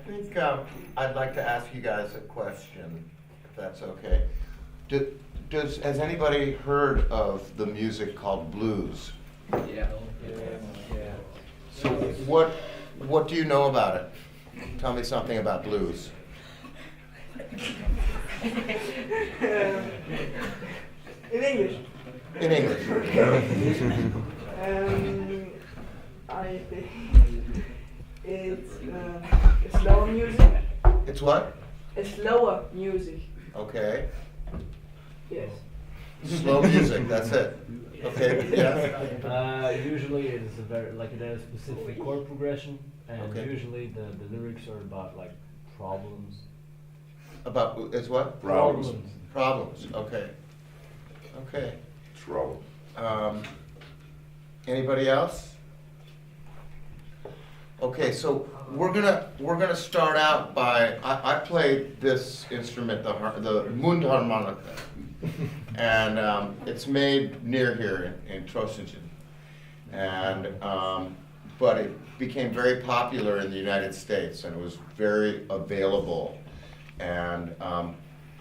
think I'd like to ask you guys a question, if that's okay. Has anybody heard of the music called blues? Yeah. So what do you know about it? Tell me something about blues. In English. In English. I think it's slower music. It's what? Slower music. Okay. Yes. Slow music, that's it. Okay, yeah. Usually it's a very there's a specific chord progression, and Okay. usually the lyrics are about like problems. About, it's what? Problems. Problems, okay. Okay. Trouble. Anybody else? Okay, so we're gonna start out by, I played this instrument, the Mundharmonika, and it's made near here in Trossingen, and but it became very popular in the United States, and it was very available, and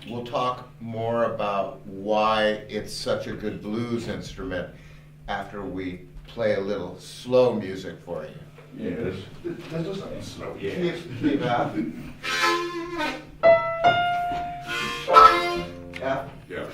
we'll talk more about why it's such a good blues instrument after we play a little slow music for you. Yes. That does something slow. Keep up. Yeah. Yeah.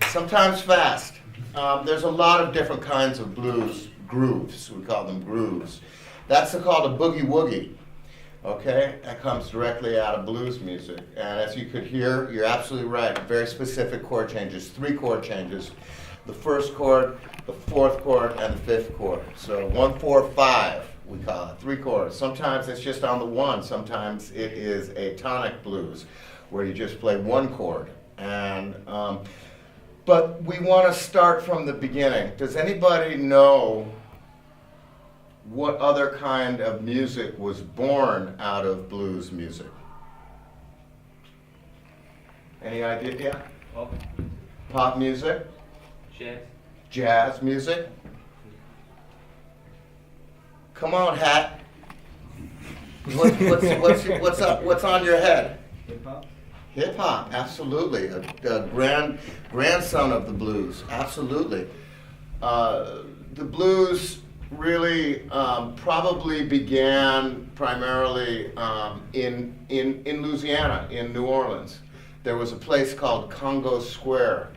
Sometimes fast. There's a lot of different kinds of blues grooves. We call them grooves. That's called a boogie woogie. Okay, that comes directly out of blues music. And as you could hear, you're absolutely right. Very specific chord changes, 3 chord changes. The first chord, the 4th chord, and the 5th chord. So 1, 4, 5, we call it, 3 chords. Sometimes it's just on the 1. Sometimes it is a tonic blues, where you just play 1 chord. And but we want to start from the beginning. Does anybody know what other kind of music was born out of blues music? Any idea? Pop. Pop music? Jazz. Jazz music? Come on, Hat. What's up? What's on your head? Hip hop. Hip hop, absolutely. A grandson of the blues, absolutely. The blues really probably began primarily in Louisiana, in New Orleans. There was a place called Congo Square.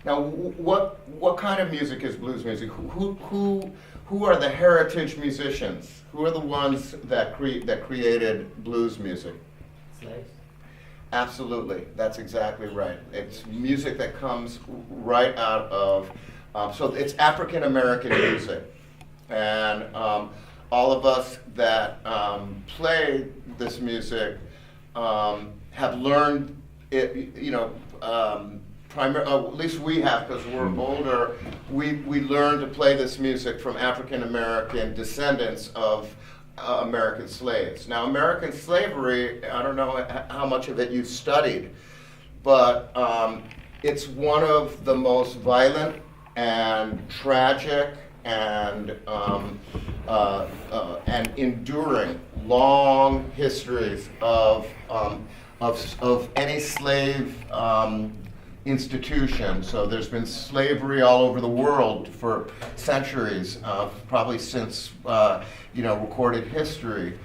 Now, what kind of music is blues music? Who are the heritage musicians? Who are the ones that created blues music? Slaves. Absolutely, that's exactly right. It's music that comes right out of, so it's African American music. And all of us that play this music have learned it, you know, at least we have, because we're older, we learned to play this music from African American descendants of American slaves. Now, American slavery, I don't know how much of it you've studied, but it's one of the most violent and tragic and enduring long histories of any slave institution. So there's been slavery all over the world for centuries, probably since recorded history.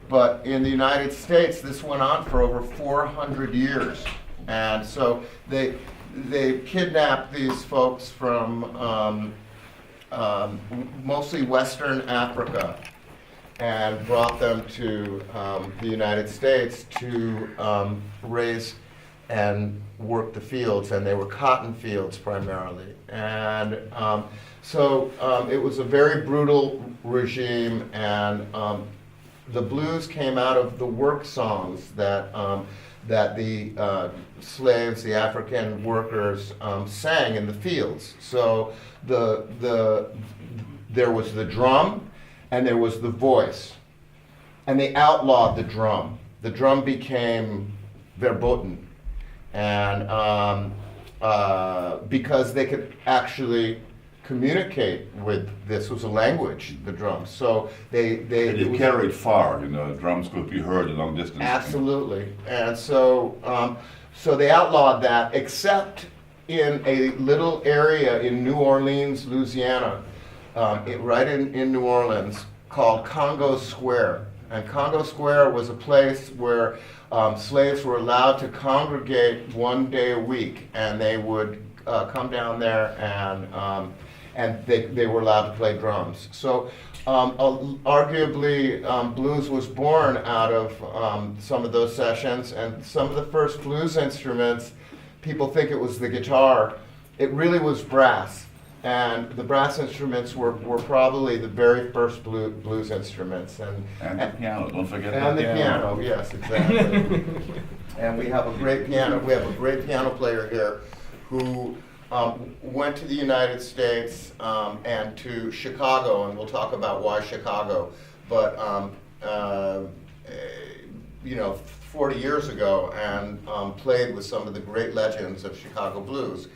But in the United States, this went on for over 400 years. And so they kidnapped these folks from mostly Western Africa and brought them to the United States to raise and work the fields, and they were cotton fields primarily. And so it was a very brutal regime, and the blues came out of the work songs that the slaves, the African workers, sang in the fields. So there was the drum and there was the voice, and they outlawed the drum. The drum became verboten, and because they could actually communicate with, this was a language, the drums. So And you carried far, drums could be heard a long distance. Absolutely. And so so they outlawed that, except in a little area in New Orleans, Louisiana, right in New Orleans, called Congo Square. And Congo Square was a place where slaves were allowed to congregate one day a week, and they would come down there and they were allowed to play drums. So arguably, blues was born out of some of those sessions, and some of the first blues instruments, people think it was the guitar. It really was brass, and the brass instruments were probably the very first blues instruments. And the piano, don't forget and the piano, yes, exactly. And we have a great piano. We have a great piano player here who went to the United States and to Chicago, and we'll talk about why Chicago. But 40 years ago, and played with some of the great legends of Chicago blues.